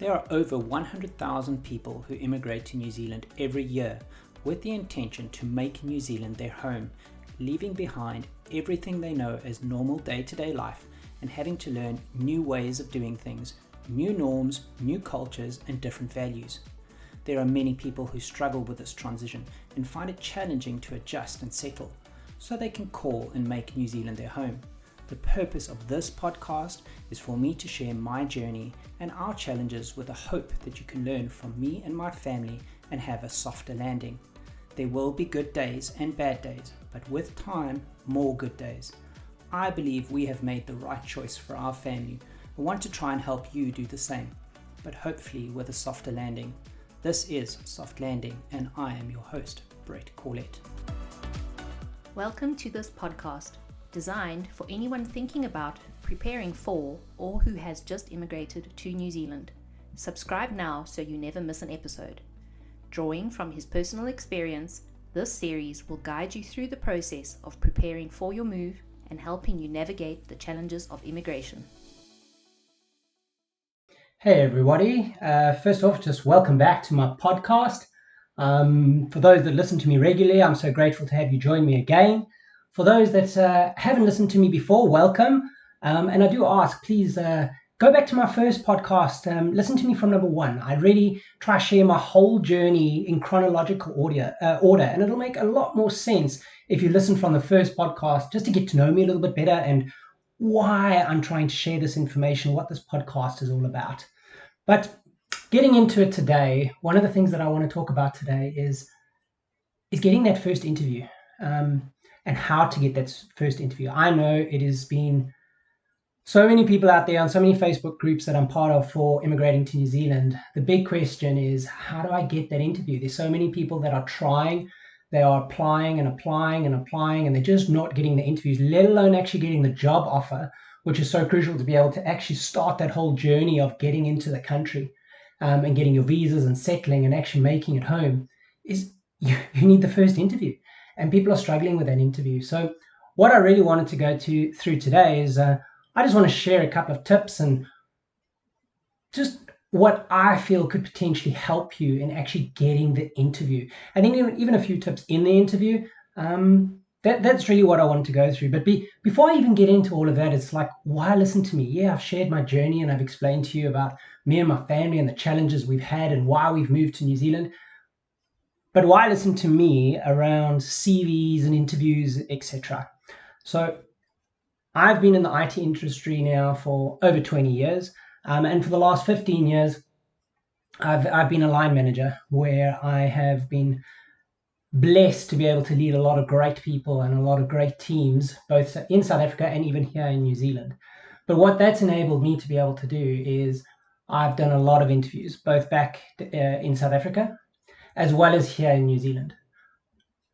There are over 100,000 people who immigrate to New Zealand every year with the intention to make New Zealand their home, leaving behind everything they know as normal day-to-day life and having to learn new ways of doing things, new norms, new cultures, and different values. There are many people who struggle with this transition and find it challenging to adjust and settle, so they can call and make New Zealand their home. The purpose of this podcast is for me to share my journey and our challenges with the hope that you can learn from me and my family and have a softer landing. There will be good days and bad days, but with time, more good days. I believe we have made the right choice for our family. I want to try and help you do the same, but hopefully with a softer landing. This is Soft Landing, and I am your host, Brett Corlett. Welcome to this podcast, designed for anyone thinking about preparing for or who has just immigrated to New Zealand. Subscribe now so you never miss an episode. Drawing from his personal experience, this series will guide you through the process of preparing for your move and helping you navigate the challenges of immigration. Hey everybody, first off, just welcome back to my podcast. For those that listen to me regularly, I'm so grateful to have you join me again. For those that haven't listened to me before, welcome. And I do ask, please go back to my first podcast. Listen to me from number one. I really try to share my whole journey in chronological order, and it'll make a lot more sense if you listen from the first podcast, just to get to know me a little bit better and why I'm trying to share this information, what this podcast is all about. But getting into it today, one of the things that I want to talk about today is getting that first interview, and how to get that first interview. I know it has been so many people out there on so many Facebook groups that I'm part of for immigrating to New Zealand. The big question is, how do I get that interview? There's so many people that are trying, they are applying, and they're just not getting the interviews, let alone actually getting the job offer, which is so crucial to be able to actually start that whole journey of getting into the country, and getting your visas and settling and actually making it home. Is you need the first interview, and people are struggling with that interview. So what I really wanted to go through today is I just want to share a couple of tips and just what I feel could potentially help you in actually getting the interview. I think even a few tips in the interview. That's really what I wanted to go through. But before I even get into all of that, it's like, why listen to me? Yeah, I've shared my journey and I've explained to you about me and my family and the challenges we've had and why we've moved to New Zealand. But why listen to me around CVs and interviews, etc.? So I've been in the IT industry now for over 20 years. And for the last 15 years, I've been a line manager, where I have been blessed to be able to lead a lot of great people and a lot of great teams, both in South Africa and even here in New Zealand. But what that's enabled me to be able to do is I've done a lot of interviews, both back in South Africa as well as here in New Zealand.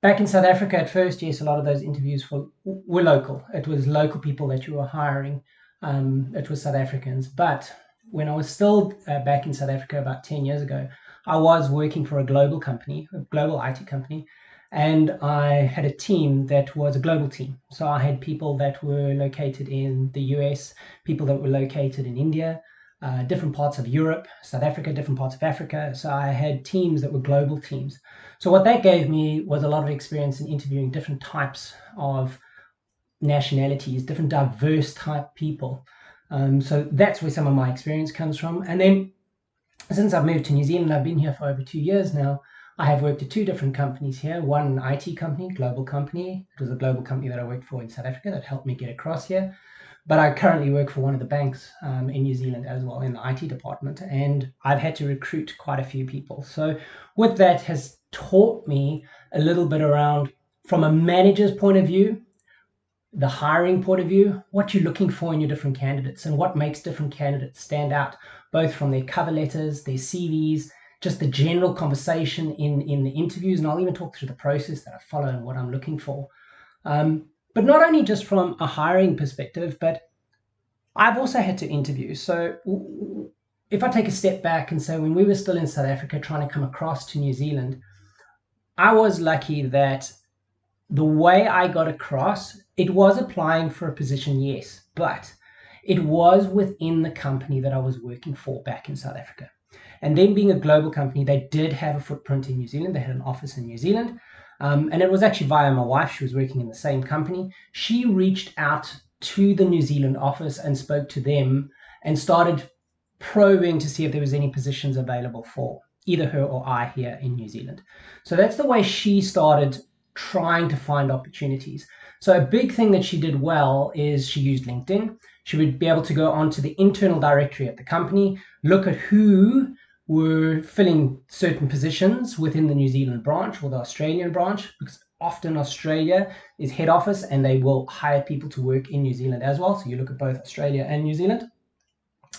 Back in South Africa at first, yes, a lot of those interviews were local. It was local people that you were hiring. It was South Africans. But when I was still back in South Africa about 10 years ago, I was working for a global company, a global IT company, and I had a team that was a global team. So I had people that were located in the US, people that were located in India, different parts of Europe, South Africa, different parts of Africa. So I had teams that were global teams. So what that gave me was a lot of experience in interviewing different types of nationalities, different diverse type people. So that's where some of my experience comes from. And then since I've moved to New Zealand, I've been here for over 2 years now. I have worked at two different companies here. One, an IT company, global company. It was a global company that I worked for in South Africa that helped me get across here. But I currently work for one of the banks in New Zealand as well, in the IT department. And I've had to recruit quite a few people. So with that has taught me a little bit around, from a manager's point of view, the hiring point of view, what you're looking for in your different candidates and what makes different candidates stand out, both from their cover letters, their CVs, just the general conversation in the interviews. And I'll even talk through the process that I follow and what I'm looking for. But not only just from a hiring perspective, but I've also had to interview. So if I take a step back and say, when we were still in South Africa trying to come across to New Zealand, I was lucky that the way I got across, it was applying for a position, yes, but it was within the company that I was working for back in South Africa. And then being a global company, they did have a footprint in New Zealand. They had an office in New Zealand. And it was actually via my wife. She was working in the same company. She reached out to the New Zealand office and spoke to them and started probing to see if there was any positions available for either her or I here in New Zealand. So that's the way she started trying to find opportunities. So a big thing that she did well is she used LinkedIn. She would be able to go onto the internal directory at the company, look at who were filling certain positions within the New Zealand branch or the Australian branch, because often Australia is head office and they will hire people to work in New Zealand as well. So you look at both Australia and New Zealand.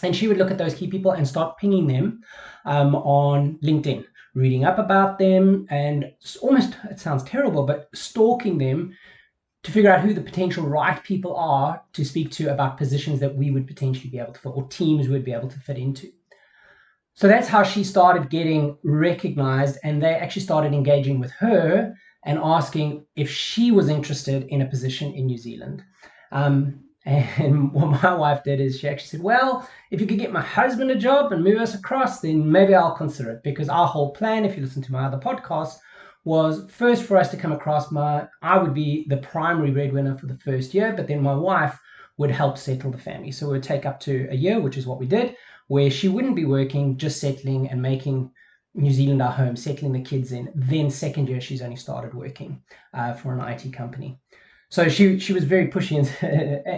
And she would look at those key people and start pinging them on LinkedIn, reading up about them, and almost, it sounds terrible, but stalking them to figure out who the potential right people are to speak to about positions that we would potentially be able to fill or teams would be able to fit into. So that's how she started getting recognized, and they actually started engaging with her and asking if she was interested in a position in New Zealand. And what my wife did is she actually said, well, if you could get my husband a job and move us across, then maybe I'll consider it. Because our whole plan, if you listen to my other podcasts, was first for us to come across. I would be the primary breadwinner for the first year, but then my wife would help settle the family. So it would take up to a year, which is what we did, where she wouldn't be working, just settling and making New Zealand our home, settling the kids in. Then second year, she's only started working for an IT company. So she was very pushy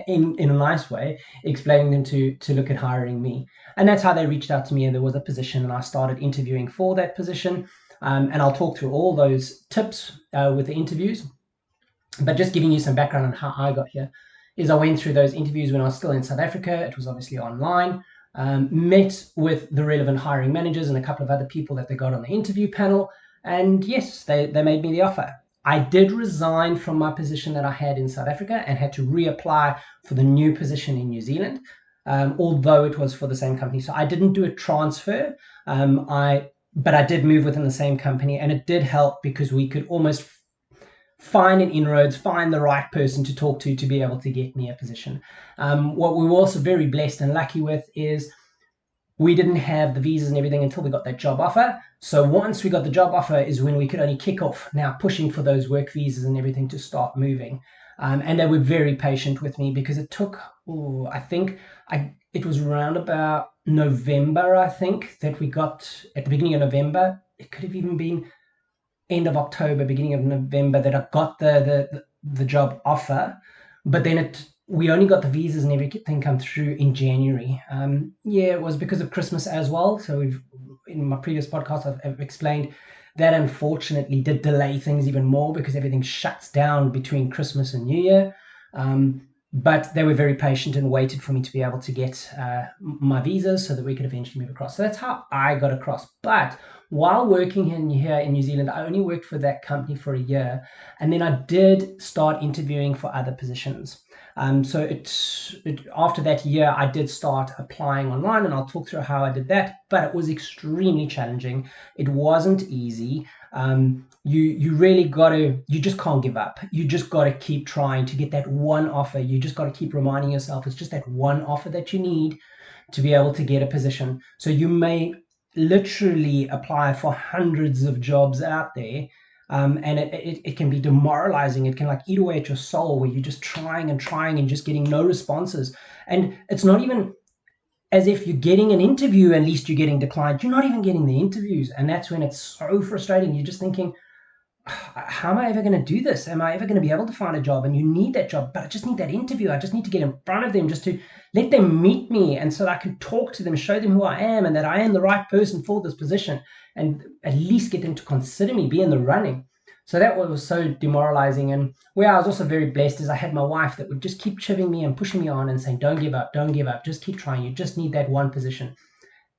in a nice way, explaining them to look at hiring me. And that's how they reached out to me, and there was a position, and I started interviewing for that position. And I'll talk through all those tips with the interviews. But just giving you some background on how I got here is I went through those interviews when I was still in South Africa. It was obviously online. Met with the relevant hiring managers and a couple of other people that they got on the interview panel. And yes, they made me the offer. I did resign from my position that I had in South Africa and had to reapply for the new position in New Zealand, although it was for the same company. So I didn't do a transfer, but I did move within the same company, and it did help because we could almost find an inroads, find the right person to talk to be able to get me a position. What we were also very blessed and lucky with is we didn't have the visas and everything until we got that job offer. So once we got the job offer is when we could only kick off now pushing for those work visas and everything to start moving. And they were very patient with me because it took, it was around about November, I think, that we got at the beginning of November. It could have even been end of October, beginning of November that I got the job offer. But then we only got the visas and everything come through in January. It was because of Christmas as well. So in my previous podcast, I've explained that unfortunately did delay things even more because everything shuts down between Christmas and New Year. But they were very patient and waited for me to be able to get my visas so that we could eventually move across. So that's how I got across. But while working here in New Zealand, I only worked for that company for a year. And then I did start interviewing for other positions. So after that year, I did start applying online, and I'll talk through how I did that. But it was extremely challenging. It wasn't easy. You really you just can't give up. You just got to keep trying to get that one offer. You just got to keep reminding yourself it's just that one offer that you need to be able to get a position. So you may literally apply for hundreds of jobs out there. And it can be demoralizing. It can eat away at your soul where you're just trying and just getting no responses. And it's not even as if you're getting an interview, at least you're getting declined. You're not even getting the interviews. And that's when it's so frustrating. You're just thinking, how am I ever going to do this? Am I ever going to be able to find a job? And you need that job, but I just need that interview. I just need to get in front of them just to let them meet me, and so that I can talk to them, show them who I am and that I am the right person for this position, and at least get them to consider me, be in the running. So that was so demoralizing. And where I was also very blessed is I had my wife that would just keep chivving me and pushing me on and saying, don't give up, just keep trying. You just need that one position.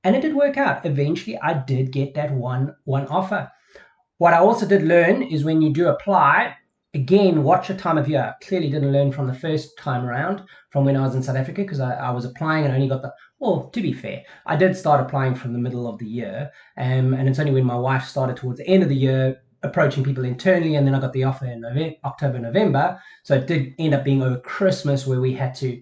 And it did work out. Eventually, I did get that one offer. What I also did learn is when you do apply, again, watch your time of year. I clearly didn't learn from the first time around from when I was in South Africa because I was applying and only got to be fair, I did start applying from the middle of the year. And it's only when my wife started towards the end of the year approaching people internally, and then I got the offer in October, November. So it did end up being over Christmas where we had to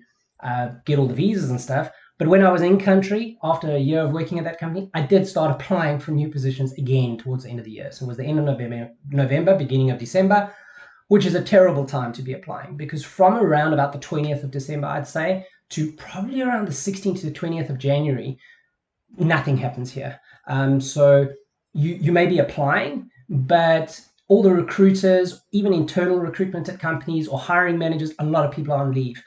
get all the visas and stuff. But when I was in country, after a year of working at that company, I did start applying for new positions again towards the end of the year. So it was the end of November, beginning of December, which is a terrible time to be applying, because from around about the 20th of December, I'd say, to probably around the 16th to the 20th of January, nothing happens here. So you may be applying, but all the recruiters, even internal recruitment at companies or hiring managers, a lot of people are on leave.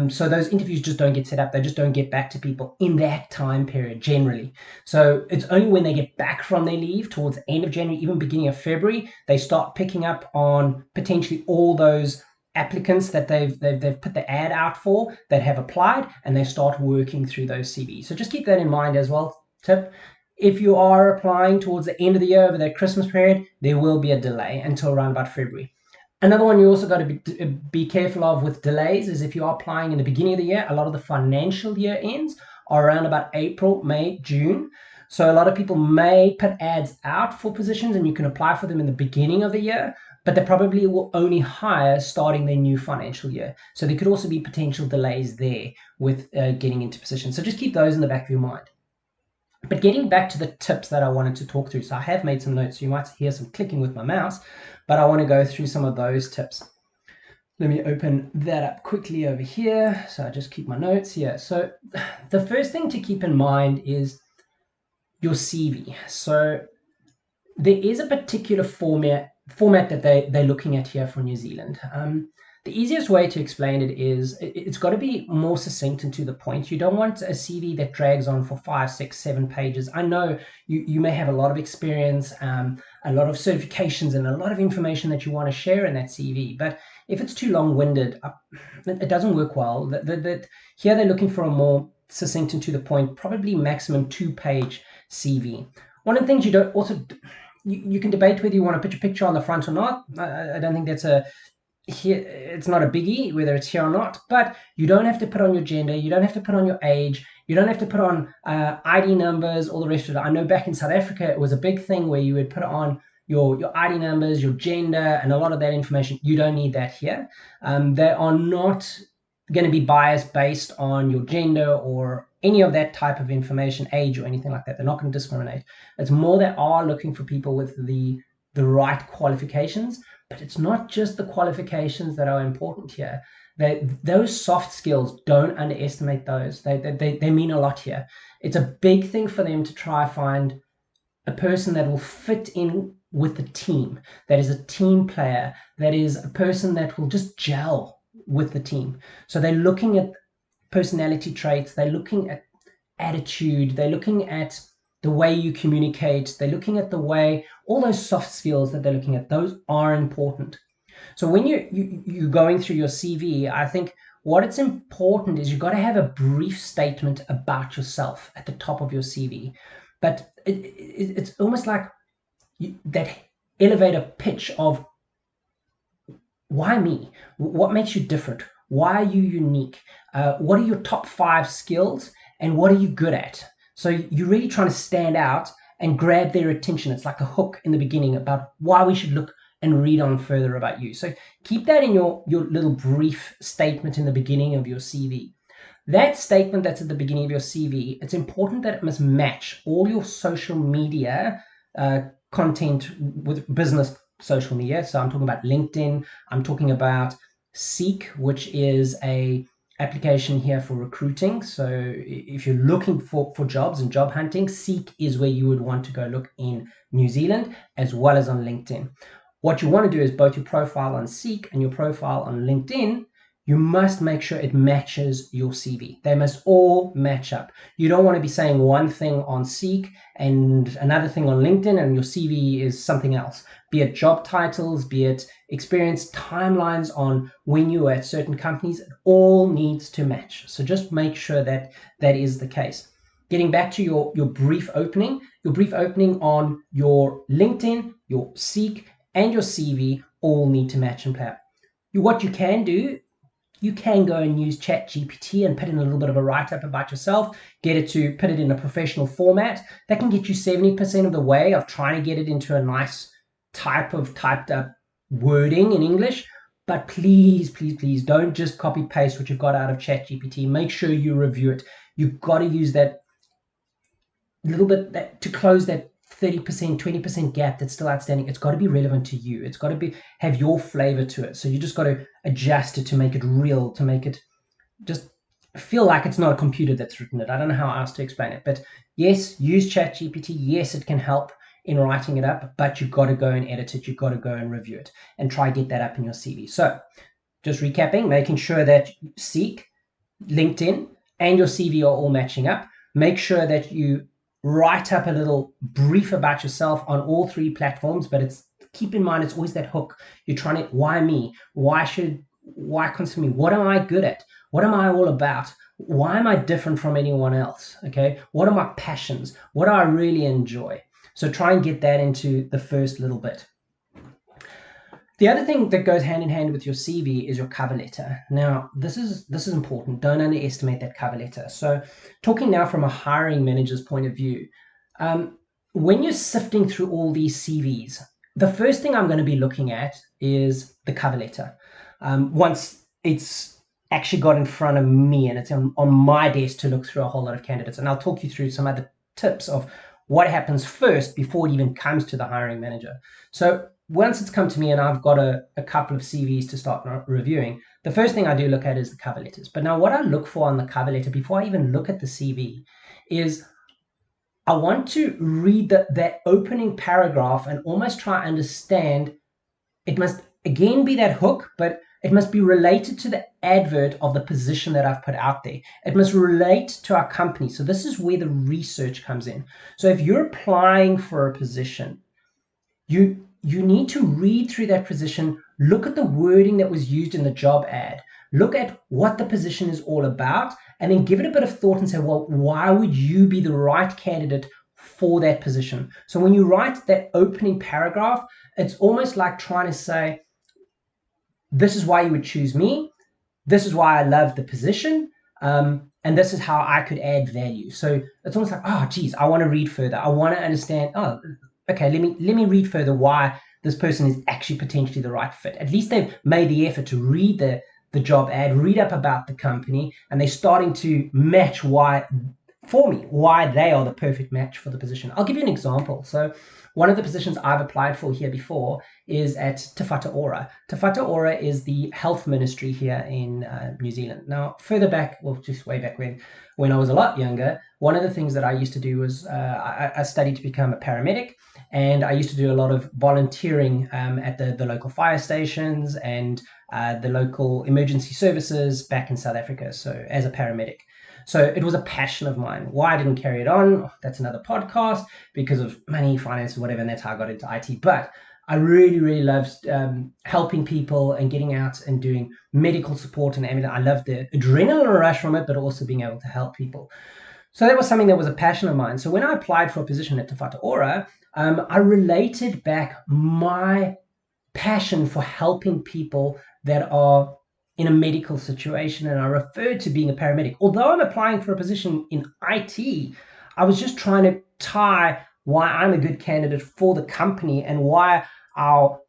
So those interviews just don't get set up. They just don't get back to people in that time period generally. So it's only when they get back from their leave towards the end of January, even beginning of February, they start picking up on potentially all those applicants that they've put the ad out for that have applied, and they start working through those CVs. So just keep that in mind as well. Tip: if you are applying towards the end of the year over that Christmas period, there will be a delay until around about February. Another one you also got to be careful of with delays is if you are applying in the beginning of the year, a lot of the financial year ends are around about April, May, June. So a lot of people may put ads out for positions and you can apply for them in the beginning of the year, but they probably will only hire starting their new financial year. So there could also be potential delays there with getting into positions. So just keep those in the back of your mind. But getting back to the tips that I wanted to talk through. So I have made some notes. So you might hear some clicking with my mouse, but I want to go through some of those tips. Let me open that up quickly over here. So I just keep my notes here. So the first thing to keep in mind is your CV. So there is a particular format that they're looking at here for New Zealand. The easiest way to explain it is it's got to be more succinct and to the point. You don't want a CV that drags on for 5, 6, 7 pages. I know you may have a lot of experience, a lot of certifications, and a lot of information that you want to share in that CV. But if it's too long-winded, it doesn't work well. Here they're looking for a more succinct and to the point, probably maximum 2-page CV. One of the things you can debate whether you want to put your picture on the front or not. I don't think that's it's not a biggie whether it's here or not, but you don't have to put on your gender, you don't have to put on your age, you don't have to put on ID numbers, all the rest of it. I know back in South Africa it was a big thing where you would put on your ID numbers, your gender, and a lot of that information. You don't need that here. They are not going to be biased based on your gender or any of that type of information, age or anything like that. They're not going to discriminate. It's more they are looking for people with the right qualifications. But it's not just the qualifications that are important here. Those soft skills, don't underestimate those. They mean a lot here. It's a big thing for them to try find a person that will fit in with the team, that is a team player, that is a person that will just gel with the team. So they're looking at personality traits, they're looking at attitude, they're looking at the way you communicate, they're looking at the way, all those soft skills that they're looking at, those are important. So when you're going through your CV, I think what it's important is you've got to have a brief statement about yourself at the top of your CV. But it's almost like that elevator pitch of why me? What makes you different? Why are you unique? What are your top 5 skills and what are you good at? So you're really trying to stand out and grab their attention. It's like a hook in the beginning about why we should look and read on further about you. So keep that in your little brief statement in the beginning of your CV. That statement that's at the beginning of your CV, it's important that it must match all your social media content with business social media. So I'm talking about LinkedIn. I'm talking about Seek, which is a application here for recruiting. So if you're looking for jobs and job hunting, Seek is where you would want to go look in New Zealand as well as on LinkedIn. What you want to do is both your profile on Seek and your profile on LinkedIn, you must make sure it matches your CV. They must all match up. You don't want to be saying one thing on Seek and another thing on LinkedIn and your CV is something else. Be it job titles, be it experience, timelines on when you were at certain companies, it all needs to match. So just make sure that that is the case. Getting back to your brief opening on your LinkedIn, your Seek, and your CV all need to match and play out. What you can do, you can go and use ChatGPT and put in a little bit of a write-up about yourself, get it to put it in a professional format. That can get you 70% of the way of trying to get it into a nice typed up wording in English. But please, please, please don't just copy paste what you've got out of ChatGPT. Make sure you review it. You've got to use that little bit to close that 30%, 20% gap that's still outstanding. It's got to be relevant to you. It's got to have your flavor to it. So you just got to adjust it to make it real, to make it just feel like it's not a computer that's written it. I don't know how else to explain it. But yes, use ChatGPT. Yes, it can help in writing it up, but you've got to go and edit it. You've got to go and review it and try get that up in your CV. So just recapping, making sure that Seek, LinkedIn, and your CV are all matching up. Make sure that you write up a little brief about yourself on all three platforms, but keep in mind, it's always that hook. You're trying to, why me? Why consider me? What am I good at? What am I all about? Why am I different from anyone else? Okay. What are my passions? What do I really enjoy? So try and get that into the first little bit. The other thing that goes hand in hand with your CV is your cover letter. Now, this is important. Don't underestimate that cover letter. So talking now from a hiring manager's point of view, when you're sifting through all these CVs, the first thing I'm going to be looking at is the cover letter. Once it's actually got in front of me and it's on my desk to look through a whole lot of candidates, and I'll talk you through some other tips of what happens first before it even comes to the hiring manager. So once it's come to me and I've got a couple of CVs to start reviewing, the first thing I do look at is the cover letters. But now what I look for on the cover letter before I even look at the CV is I want to read that opening paragraph and almost try to understand. It must again be that hook, but it must be related to the advert of the position that I've put out there. It must relate to our company. So this is where the research comes in. So if you're applying for a position, you need to read through that position, look at the wording that was used in the job ad, look at what the position is all about, and then give it a bit of thought and say, well, why would you be the right candidate for that position? So when you write that opening paragraph, it's almost like trying to say, this is why you would choose me, this is why I love the position, and this is how I could add value. So it's almost like, oh, geez, I want to read further. I want to understand, okay, let me read further why this person is actually potentially the right fit. At least they've made the effort to read the job ad, read up about the company, and they're starting to match why they are the perfect match for the position. I'll give you an example. So one of the positions I've applied for here before is at Te Whatu Ora. Te Whatu Ora is the health ministry here in New Zealand. Now, further back, well, just way back when I was a lot younger, one of the things that I used to do was I studied to become a paramedic, and I used to do a lot of volunteering at the local fire stations and the local emergency services back in South Africa, so as a paramedic. So it was a passion of mine. Why I didn't carry it on, that's another podcast, because of money, finance, whatever, and that's how I got into IT. But I really, really loved helping people and getting out and doing medical support. And I loved the adrenaline rush from it, but also being able to help people. So that was something that was a passion of mine. So when I applied for a position at Te Whatu Ora, I related back my passion for helping people that are in a medical situation, and I referred to being a paramedic. Although I'm applying for a position in IT, I was just trying to tie why I'm a good candidate for the company and why our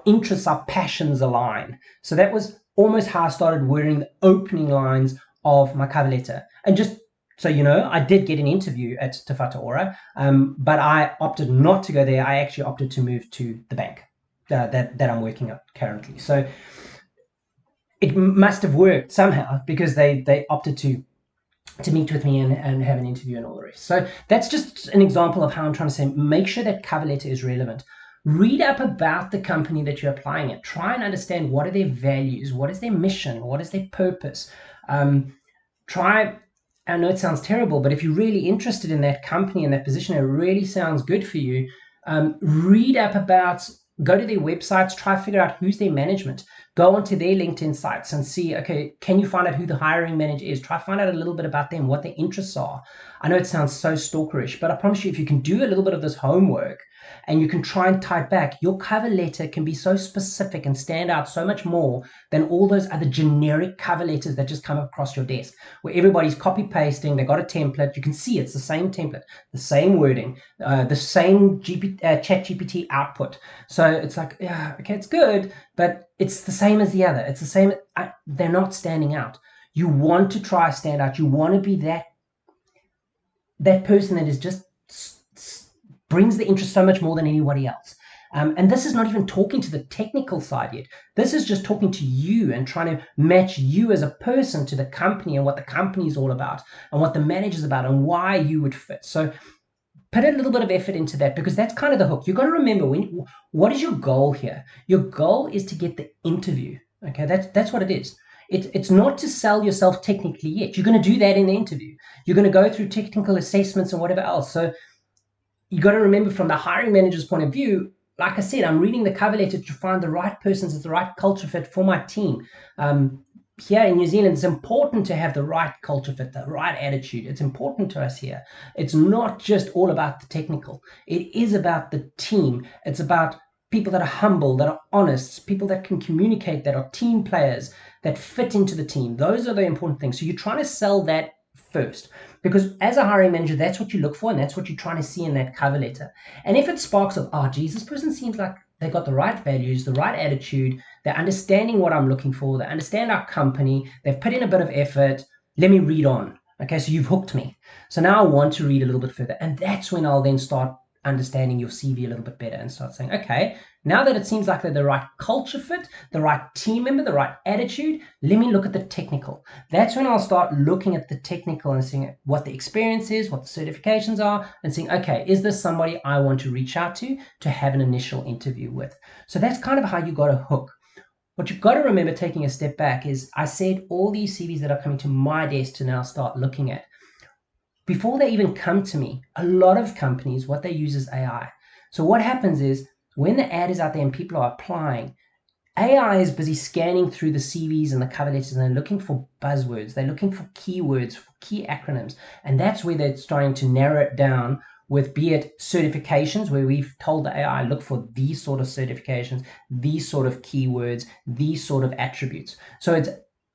interests, our passions align. So that was almost how I started wording the opening lines of my cover letter. And just so you know, I did get an interview at Te Whatu Ora, but I opted not to go there. I actually opted to move to the bank that I'm working at currently. So it must have worked somehow because they opted to meet with me and have an interview and all the rest. So that's just an example of how I'm trying to say, make sure that cover letter is relevant. Read up about the company that you're applying at. Try and understand what are their values, what is their mission, what is their purpose. I know it sounds terrible, but if you're really interested in that company and that position, it really sounds good for you. Read up about, go to their websites, try to figure out who's their management. Go onto their LinkedIn sites and see, okay, can you find out who the hiring manager is? Try to find out a little bit about them, what their interests are. I know it sounds so stalkerish, but I promise you, if you can do a little bit of this homework and you can try and type back, your cover letter can be so specific and stand out so much more than all those other generic cover letters that just come across your desk, where everybody's copy pasting, they got a template, you can see it's the same template, the same wording, the same chat GPT output. So it's like, yeah, okay, it's good, but it's the same as the other. It's the same. They're not standing out. You want to try stand out. You want to be that person that is just brings the interest so much more than anybody else. And this is not even talking to the technical side yet. This is just talking to you and trying to match you as a person to the company and what the company is all about and what the manager's about and why you would fit. So put a little bit of effort into that, because that's kind of the hook. You've got to remember, what is your goal here? Your goal is to get the interview. Okay, that's what it is. It's not to sell yourself technically yet. You're going to do that in the interview. You're going to go through technical assessments and whatever else. So you got to remember, from the hiring manager's point of view, like I said, I'm reading the cover letter to find the right persons at the right culture fit for my team. Here in New Zealand, it's important to have the right culture fit, the right attitude. It's important to us here. It's not just all about the technical. It is about the team. It's about people that are humble, that are honest, people that can communicate, that are team players, that fit into the team. Those are the important things. So you're trying to sell that first, because as a hiring manager, that's what you look for, and that's what you're trying to see in that cover letter. And if it sparks of, oh, geez, this person seems like they've got the right values, the right attitude, they're understanding what I'm looking for, they understand our company, they've put in a bit of effort, let me read on. Okay, so you've hooked me. So now I want to read a little bit further. And that's when I'll then start understanding your CV a little bit better and start saying, okay, now that it seems like they're the right culture fit, the right team member, the right attitude, let me look at the technical. That's when I'll start looking at the technical and seeing what the experience is, what the certifications are, and seeing, okay, is this somebody I want to reach out to have an initial interview with? So that's kind of how you got a hook. What you've got to remember, taking a step back, is I said all these CVs that are coming to my desk to now start looking at, before they even come to me, a lot of companies, what they use is AI. So what happens is, when the ad is out there and people are applying, AI is busy scanning through the CVs and the cover letters, and they're looking for buzzwords. They're looking for keywords, for key acronyms. And that's where they're starting to narrow it down with, be it certifications, where we've told the AI, look for these sort of certifications, these sort of keywords, these sort of attributes. So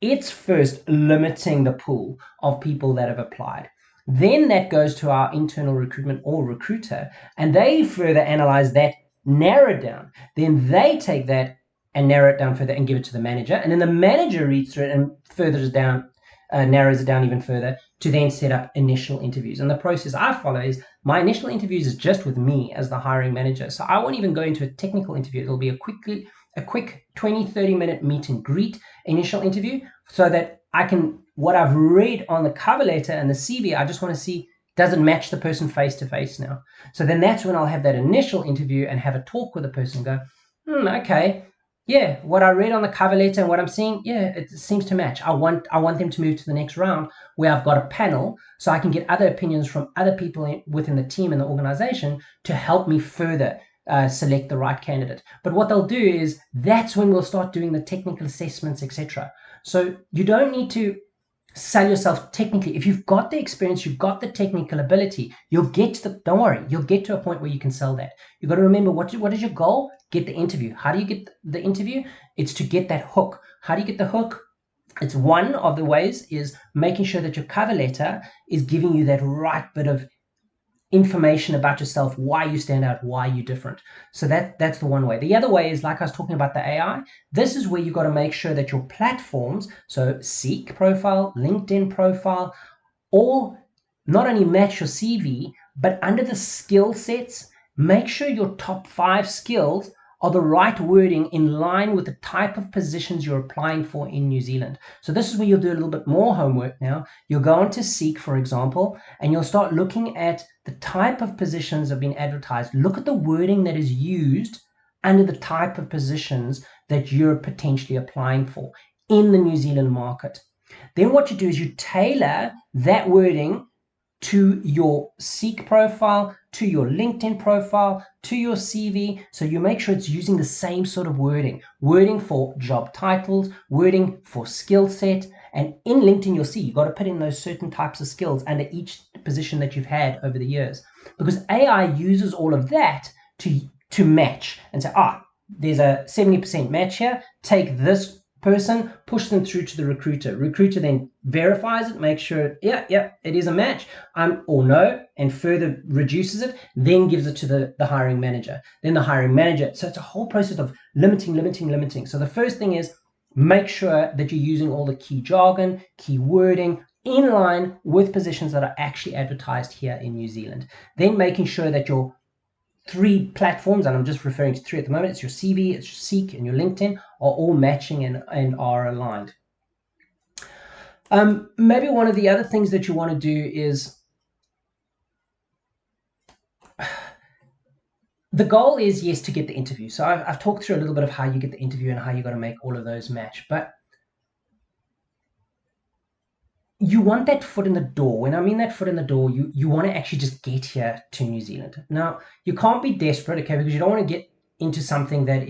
it's first limiting the pool of people that have applied. Then that goes to our internal recruitment or recruiter, and they further analyze that, narrow it down. Then they take that and narrow it down further and give it to the manager. And then the manager reads through it and furthers it down, narrows it down even further, to then set up initial interviews. And the process I follow is, my initial interviews is just with me as the hiring manager. So I won't even go into a technical interview. It'll be a quick 20, 30-minute meet and greet initial interview, so that I can, what I've read on the cover letter and the CV, I just want to see, does it match the person face to face now? So then that's when I'll have that initial interview and have a talk with the person and go, okay, yeah, what I read on the cover letter and what I'm seeing, yeah, it seems to match. I want them to move to the next round, where I've got a panel, so I can get other opinions from other people within the team and the organization to help me further select the right candidate. But what they'll do is, that's when we'll start doing the technical assessments, etc. So you don't need to sell yourself technically. If you've got the experience, you've got the technical ability, you'll get to don't worry, you'll get to a point where you can sell that. You've got to remember, what is your goal? Get the interview. How do you get the interview? It's to get that hook. How do you get the hook? It's one of the ways is making sure that your cover letter is giving you that right bit of information about yourself, why you stand out, why you're different. So that's the one way. The other way is, like I was talking about the AI, this is where you've got to make sure that your platforms, so Seek profile, LinkedIn profile, all not only match your CV, but under the skill sets, make sure your top 5 skills are the right wording in line with the type of positions you're applying for in New Zealand. So this is where you'll do a little bit more homework now. You'll go on to Seek, for example, and you'll start looking at the type of positions that have been advertised. Look at the wording that is used under the type of positions that you're potentially applying for in the New Zealand market. Then what you do is you tailor that wording to your Seek profile, to your LinkedIn profile, to your CV. So you make sure it's using the same sort of wording for job titles, wording for skill set. And in LinkedIn, you'll see you've got to put in those certain types of skills under each position that you've had over the years, because AI uses all of that to match and say, there's a 70% match here. Take this person, push them through to the recruiter. Recruiter then verifies it, makes sure, it is a match, or no, and further reduces it, then gives it to the hiring manager. Then the hiring manager. So it's a whole process of limiting. So the first thing is make sure that you're using all the key jargon, key wording in line with positions that are actually advertised here in New Zealand. Then making sure that your 3 platforms, and I'm just referring to 3 at the moment, it's your CV, it's your Seek, and your LinkedIn, are all matching and are aligned. Maybe one of the other things that you want to do is, the goal is, yes, to get the interview. So I've talked through a little bit of how you get the interview and how you got to make all of those match, but you want that foot in the door. When I mean that foot in the door, you want to actually just get here to New Zealand. Now, you can't be desperate, okay, because you don't want to get into something that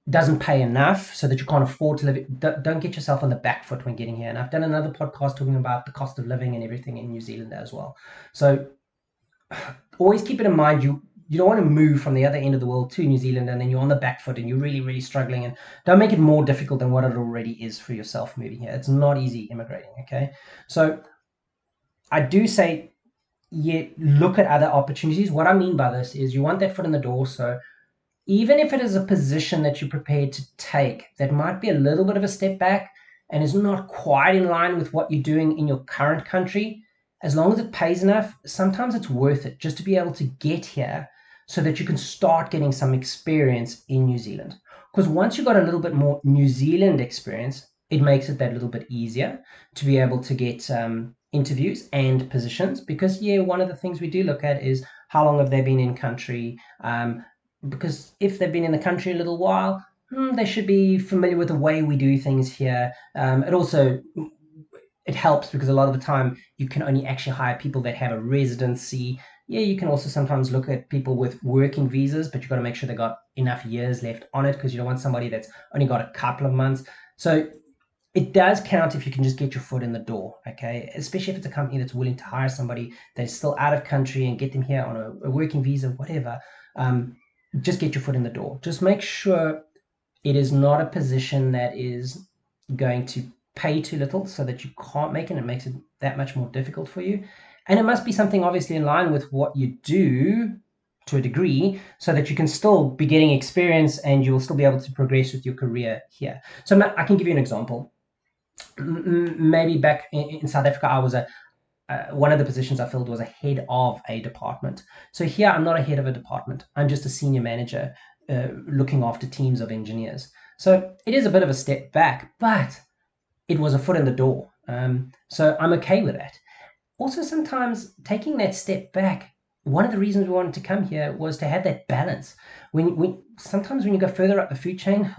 doesn't pay enough so that you can't afford to live. Don't get yourself on the back foot when getting here. And I've done another podcast talking about the cost of living and everything in New Zealand as well. So always keep it in mind, you don't want to move from the other end of the world to New Zealand and then you're on the back foot and you're really, really struggling, and don't make it more difficult than what it already is for yourself moving here. It's not easy immigrating, okay? So I do say, look at other opportunities. What I mean by this is you want that foot in the door. So even if it is a position that you're prepared to take that might be a little bit of a step back and is not quite in line with what you're doing in your current country, as long as it pays enough, sometimes it's worth it just to be able to get here so that you can start getting some experience in New Zealand. Because once you've got a little bit more New Zealand experience, it makes it that little bit easier to be able to get interviews and positions. Because, one of the things we do look at is how long have they been in country. Because if they've been in the country a little while, they should be familiar with the way we do things here. It helps because a lot of the time you can only actually hire people that have a residency. You can also sometimes look at people with working visas, but you've got to make sure they got enough years left on it because you don't want somebody that's only got a couple of months. So it does count if you can just get your foot in the door, okay? Especially if it's a company that's willing to hire somebody that's still out of country and get them here on a working visa, whatever. Just get your foot in the door. Just make sure it is not a position that is going to pay too little so that you can't make it. It makes it that much more difficult for you. And it must be something obviously in line with what you do to a degree so that you can still be getting experience and you'll still be able to progress with your career here. So I can give you an example. Maybe back in South Africa, I was one of the positions I filled was a head of a department. So here I'm not a head of a department. I'm just a senior manager looking after teams of engineers. So it is a bit of a step back, but it was a foot in the door. So I'm okay with that. Also, sometimes taking that step back, one of the reasons we wanted to come here was to have that balance. Sometimes when you go further up the food chain,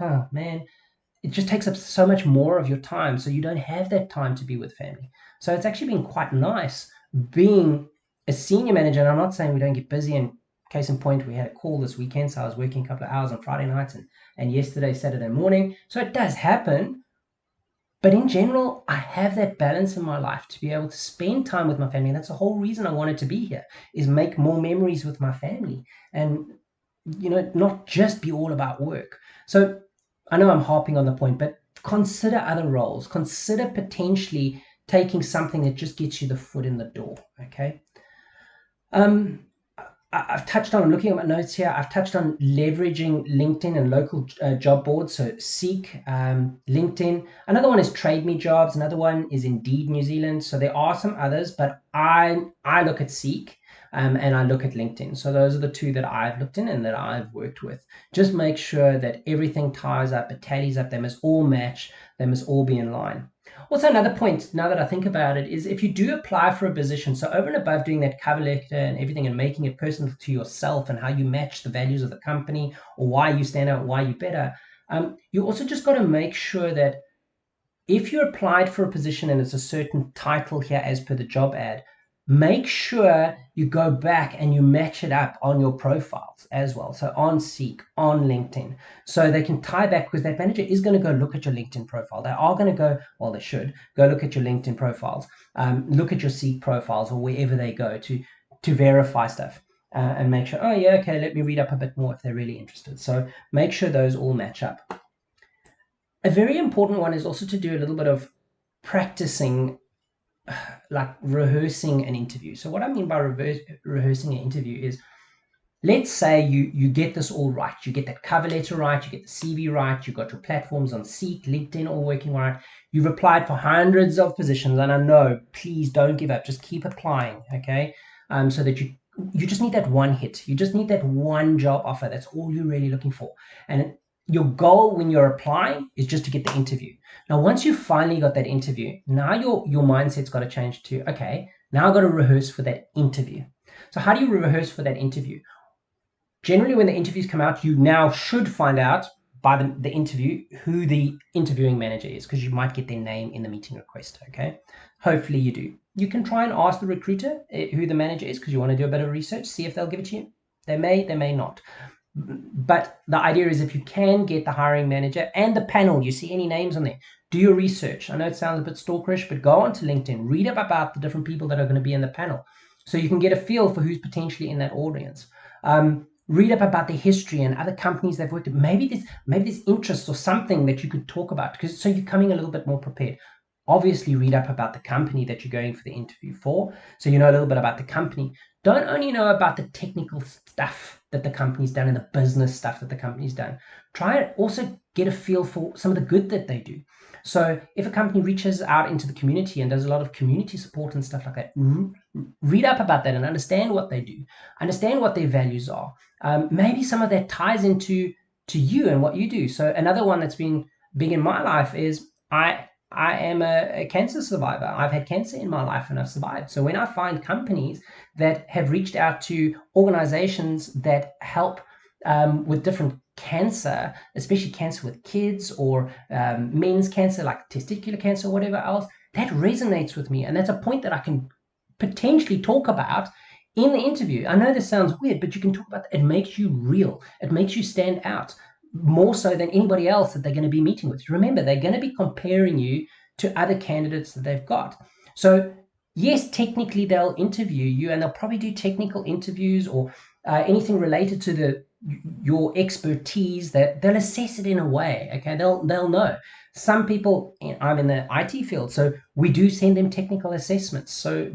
it just takes up so much more of your time. So you don't have that time to be with family. So it's actually been quite nice being a senior manager. And I'm not saying we don't get busy. And case in point, we had a call this weekend. So I was working a couple of hours on Friday nights and yesterday, Saturday morning. So it does happen. But in general, I have that balance in my life to be able to spend time with my family. And that's the whole reason I wanted to be here, is make more memories with my family and, not just be all about work. So I know I'm harping on the point, but consider other roles. Consider potentially taking something that just gets you the foot in the door, okay? I've touched on, I'm looking at my notes here, I've touched on leveraging LinkedIn and local job boards, so Seek, LinkedIn. Another one is Trade Me Jobs. Another one is Indeed New Zealand. So there are some others, but I look at Seek and I look at LinkedIn. So those are the 2 that I've looked in and that I've worked with. Just make sure that everything ties up, it tallies up, they must all match, they must all be in line. Also, another point, now that I think about it, is if you do apply for a position, so over and above doing that cover letter and everything and making it personal to yourself and how you match the values of the company or why you stand out, why you're better, you also just got to make sure that if you applied for a position and it's a certain title here as per the job ad, make sure you go back and you match it up on your profiles as well. So on Seek, on LinkedIn, so they can tie back, because that manager is going to go look at your LinkedIn profile. They are going to go, well, they should go look at your LinkedIn profiles, look at your Seek profiles or wherever they go to verify stuff. and make sure, oh yeah, okay, let me read up a bit more if they're really interested. So make sure those all match up. A very important one is also to do a little bit of practicing, like rehearsing an interview. So what I mean by rehearsing an interview is, let's say you get this all right. You get that cover letter right, you get the CV right, you got your platforms on Seek, LinkedIn all working right. You've applied for hundreds of positions, and I know, please don't give up. Just keep applying, okay? So that you just need that one hit. You just need that one job offer. That's all you're really looking for. And your goal when you're applying is just to get the interview. Now, once you've finally got that interview, now your mindset's got to change to, okay, now I've got to rehearse for that interview. So how do you rehearse for that interview? Generally, when the interviews come out, you now should find out by the interview who the interviewing manager is, because you might get their name in the meeting request, okay? Hopefully you do. You can try and ask the recruiter who the manager is, because you want to do a bit of research, see if they'll give it to you. They may not. But the idea is, if you can get the hiring manager and the panel, you see any names on there, do your research. I know it sounds a bit stalkerish, but go onto LinkedIn, read up about the different people that are going to be in the panel, so you can get a feel for who's potentially in that audience. Read up about the history and other companies they've worked at. Maybe there's interest or something that you could talk about, because so you're coming a little bit more prepared. Obviously, read up about the company that you're going for the interview for, so you know a little bit about the company. Don't only know about the technical stuff that the company's done and the business stuff that the company's done. Try and also get a feel for some of the good that they do. So if a company reaches out into the community and does a lot of community support and stuff like that, read up about that and understand what they do, understand what their values are. Maybe some of that ties into you and what you do. So another one that's been big in my life is I am a cancer survivor. I've had cancer in my life and I've survived. So when I find companies that have reached out to organizations that help with different cancer, especially cancer with kids, or men's cancer like testicular cancer or whatever else, that resonates with me. And that's a point that I can potentially talk about in the interview. I know this sounds weird, but you can talk about it. It makes you real. It makes you stand out more so than anybody else that they're going to be meeting with. Remember, they're going to be comparing you to other candidates that they've got. So yes, technically they'll interview you, and they'll probably do technical interviews or anything related to your expertise. That they'll assess it in a way. Okay, they'll know. Some people, I'm in the IT field, so we do send them technical assessments. So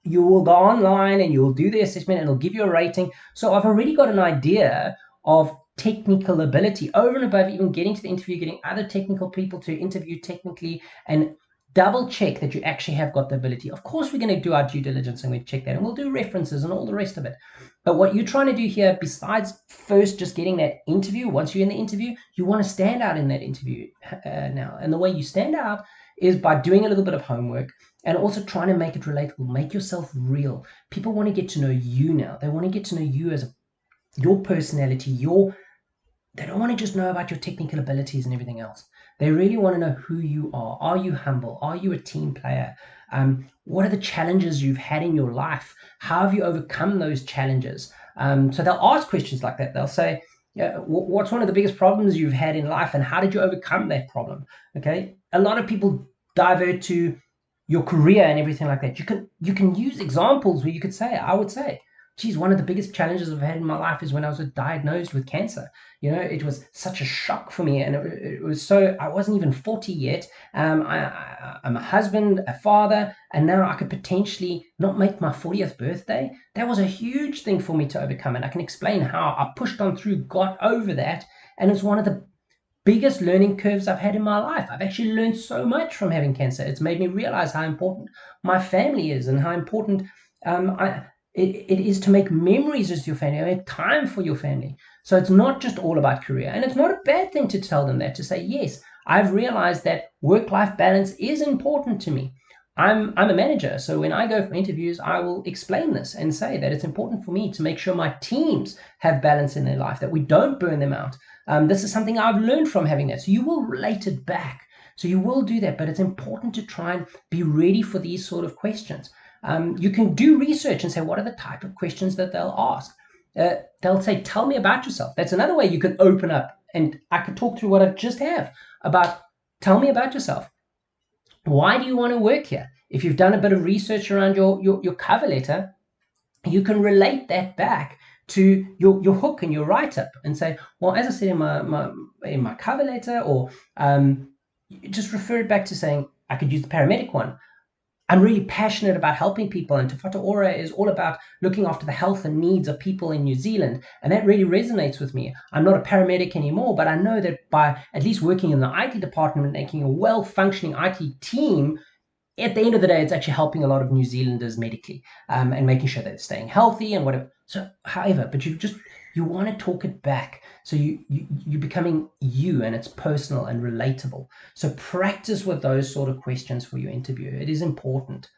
you will go online and you'll do the assessment and it'll give you a rating. So I've already got an idea of technical ability over and above even getting to the interview, getting other technical people to interview technically and double check that you actually have got the ability. Of course, we're going to do our due diligence and we check that, and we'll do references and all the rest of it. But what you're trying to do here, besides first just getting that interview, once you're in the interview, you want to stand out in that interview now. And the way you stand out is by doing a little bit of homework and also trying to make it relatable, make yourself real. People want to get to know you now. They want to get to know you as your personality, they don't want to just know about your technical abilities and everything else. They really want to know who you are. Are you humble? Are you a team player? What are the challenges you've had in your life? How have you overcome those challenges? So they'll ask questions like that. They'll say, what's one of the biggest problems you've had in life and how did you overcome that problem? Okay. A lot of people divert to your career and everything like that. You can use examples where you could say, I would say, geez, one of the biggest challenges I've had in my life is when I was diagnosed with cancer. It was such a shock for me, and it was so, I wasn't even 40 yet. I'm a husband, a father, and now I could potentially not make my 40th birthday. That was a huge thing for me to overcome, and I can explain how I pushed on through, got over that, and it's one of the biggest learning curves I've had in my life. I've actually learned so much from having cancer. It's made me realize how important my family is and how important it is to make memories with your family, make time for your family. So it's not just all about career. And it's not a bad thing to tell them that, to say, yes, I've realized that work-life balance is important to me. I'm a manager, so when I go for interviews, I will explain this and say that it's important for me to make sure my teams have balance in their life, that we don't burn them out. This is something I've learned from having that. So you will relate it back. So you will do that, but it's important to try and be ready for these sort of questions. You can do research and say, what are the type of questions that they'll ask? They'll say, tell me about yourself. That's another way you can open up. And I could talk through what I just have about, tell me about yourself. Why do you want to work here? If you've done a bit of research around your cover letter, you can relate that back to your hook and your write-up and say, well, as I said in my cover letter, or just refer it back to saying, I could use the paramedic one. I'm really passionate about helping people, and Te Whatu Ora is all about looking after the health and needs of people in New Zealand, and that really resonates with me. I'm not a paramedic anymore, but I know that by at least working in the IT department and making a well-functioning IT team, at the end of the day, it's actually helping a lot of New Zealanders medically, and making sure they're staying healthy and whatever. So, however, but you want to talk it back. So you're becoming you, and it's personal and relatable. So practice with those sort of questions for your interview. It is important.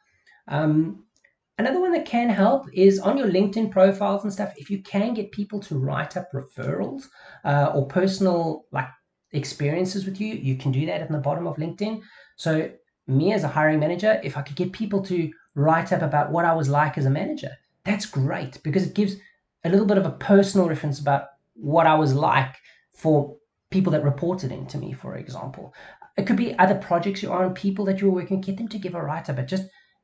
Another one that can help is on your LinkedIn profiles and stuff. If you can get people to write up referrals or personal like experiences with you, you can do that at the bottom of LinkedIn. So me as a hiring manager, if I could get people to write up about what I was like as a manager, that's great, because it gives a little bit of a personal reference about what I was like for people that reported into me, for example. It could be other projects you're on, people that you're working, get them to give a write-up.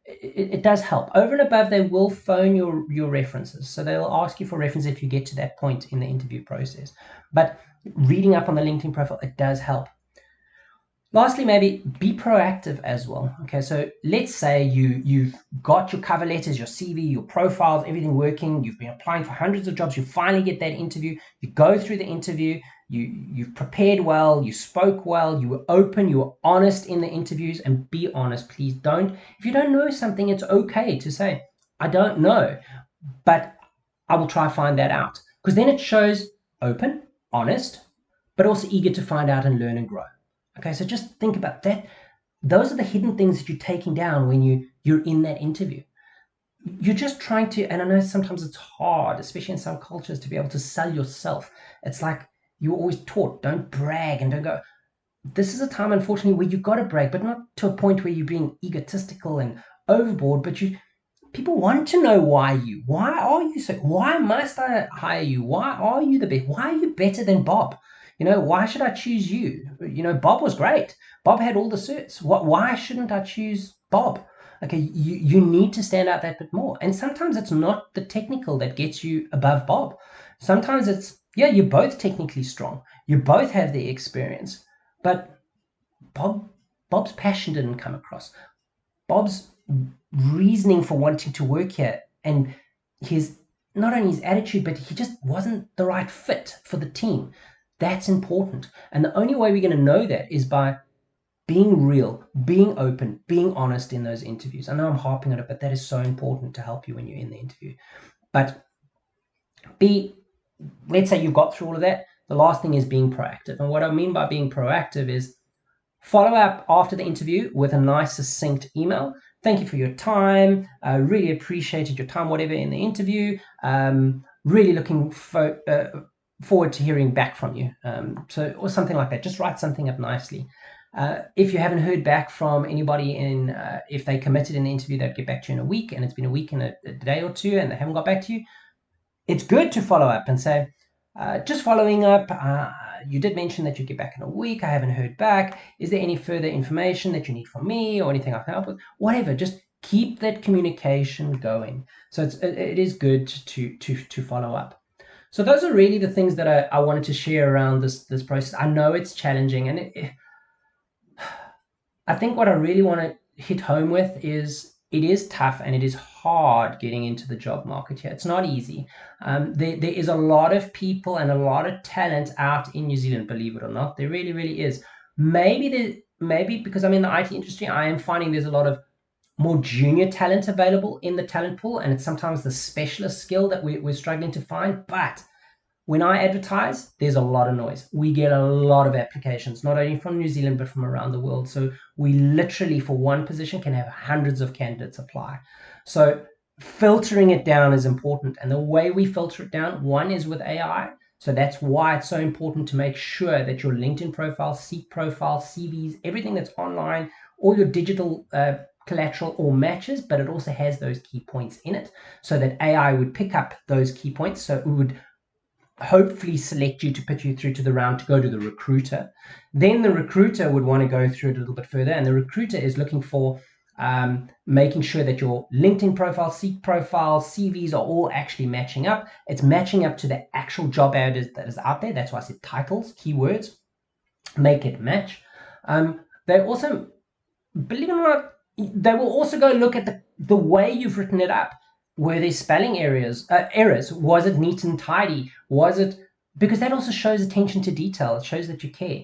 It does help. Over and above, they will phone your references. So they'll ask you for reference if you get to that point in the interview process. But reading up on the LinkedIn profile, it does help. Lastly, maybe be proactive as well. Okay, so let's say you've got your cover letters, your CV, your profiles, everything working. You've been applying for hundreds of jobs. You finally get that interview. You go through the interview. You've prepared well. You spoke well. You were open. You were honest in the interviews. And be honest, please don't. If you don't know something, it's okay to say, I don't know, but I will try to find that out. Because then it shows open, honest, but also eager to find out and learn and grow. Okay, so just think about that. Those are the hidden things that you're taking down when you're in that interview. You're just trying to, and I know sometimes it's hard, especially in some cultures, to be able to sell yourself. It's like you're always taught, don't brag and don't go. This is a time, unfortunately, where you've got to brag, but not to a point where you're being egotistical and overboard, but people want to know why are you so, why must I hire you? Why are you the best? Why are you better than Bob? Why should I choose you? Bob was great. Bob had all the certs. Why shouldn't I choose Bob? Okay, you need to stand out that bit more. And sometimes it's not the technical that gets you above Bob. Sometimes it's, yeah, you're both technically strong. You both have the experience, but Bob's passion didn't come across. Bob's reasoning for wanting to work here, and not only his attitude, but he just wasn't the right fit for the team. That's important. And the only way we're going to know that is by being real, being open, being honest in those interviews. I know I'm harping on it, but that is so important to help you when you're in the interview. But let's say you've got through all of that. The last thing is being proactive. And what I mean by being proactive is follow up after the interview with a nice, succinct email. Thank you for your time. I really appreciated your time, whatever, in the interview. Really looking forward to hearing back from you. Or something like that. Just write something up nicely. If you haven't heard back from anybody if they committed in the interview, they'd get back to you in a week, and it's been a week and a day or two, and they haven't got back to you. It's good to follow up and say, just following up, you did mention that you get back in a week. I haven't heard back. Is there any further information that you need from me or anything I can help with? Whatever, just keep that communication going. So it is good to follow up. So those are really the things that I wanted to share around this process. I know it's challenging, and I think what I really want to hit home with is it is tough and it is hard getting into the job market here. It's not easy. There is a lot of people and a lot of talent out in New Zealand, believe it or not. There really, really is. Maybe because I'm in the IT industry, I am finding there's a lot of more junior talent available in the talent pool, and it's sometimes the specialist skill that we're struggling to find. But when I advertise, there's a lot of noise. We get a lot of applications, not only from New Zealand, but from around the world. So we literally, for one position, can have hundreds of candidates apply. So filtering it down is important. And the way we filter it down, one is with AI. So that's why it's so important to make sure that your LinkedIn profile, Seek profile, CVs, everything that's online, all your digital collateral all matches, but it also has those key points in it so that AI would pick up those key points. So it would hopefully select you to put you through to the round to go to the recruiter. Then the recruiter would want to go through it a little bit further, and the recruiter is looking for making sure that your LinkedIn profile, Seek profile, CVs are all actually matching up. It's matching up to the actual job ad that is out there. That's why I said titles, keywords, make it match. They also, believe it or not, they will also go look at the way you've written it up. Were there spelling errors? Was it neat and tidy? Because that also shows attention to detail. It shows that you care.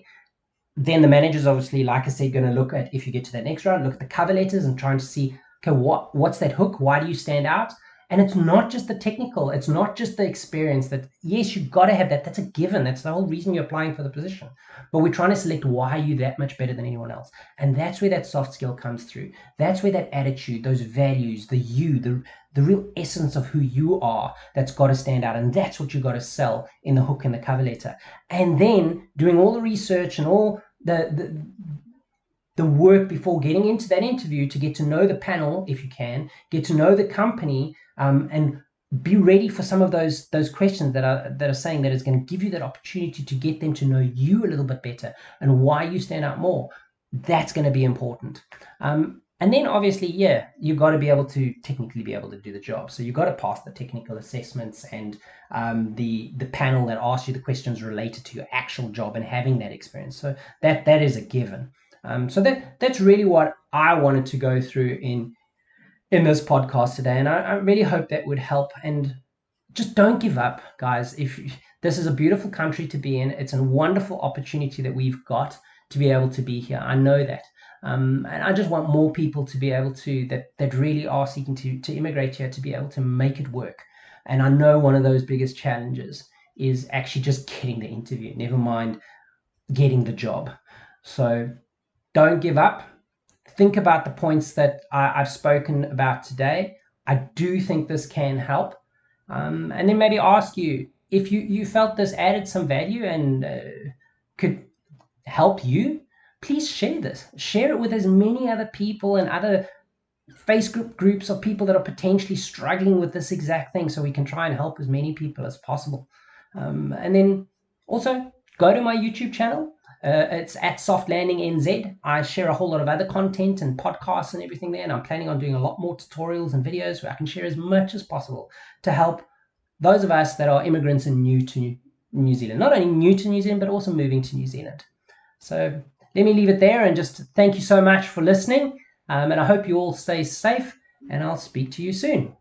Then the manager's obviously, like I said, going to look at, if you get to that next round, look at the cover letters and trying to see, okay, what's that hook? Why do you stand out? And it's not just the technical. It's not just the experience. That, yes, you've got to have that. That's a given. That's the whole reason you're applying for the position. But we're trying to select why are you that much better than anyone else. And that's where that soft skill comes through. That's where that attitude, those values, the real essence of who you are, that's got to stand out. And that's what you've got to sell in the hook and the cover letter. And then doing all the research and all the work before getting into that interview to get to know the panel, if you can, get to know the company, and be ready for some of those questions that are saying that it's going to give you that opportunity to get them to know you a little bit better and why you stand out more. That's going to be important. And then obviously, you've got to be able to technically be able to do the job. So you've got to pass the technical assessments and the panel that asks you the questions related to your actual job and having that experience. So that is a given. So that's really what I wanted to go through in this podcast today. And I really hope that would help. And just don't give up, guys. This is a beautiful country to be in. It's a wonderful opportunity that we've got to be able to be here. I know that. And I just want more people to be able to, that really are seeking to immigrate here, to be able to make it work. And I know one of those biggest challenges is actually just getting the interview, never mind getting the job. So don't give up. Think about the points that I've spoken about today. I do think this can help. And then maybe ask you, if you felt this added some value and could help you, please share this. Share it with as many other people and other Facebook groups of people that are potentially struggling with this exact thing, so we can try and help as many people as possible. And then also go to my YouTube channel. It's at Soft Landing NZ. I share a whole lot of other content and podcasts and everything there, and I'm planning on doing a lot more tutorials and videos where I can share as much as possible to help those of us that are immigrants and new to New Zealand. Not only new to New Zealand, but also moving to New Zealand. So let me leave it there and just thank you so much for listening. And I hope you all stay safe, and I'll speak to you soon.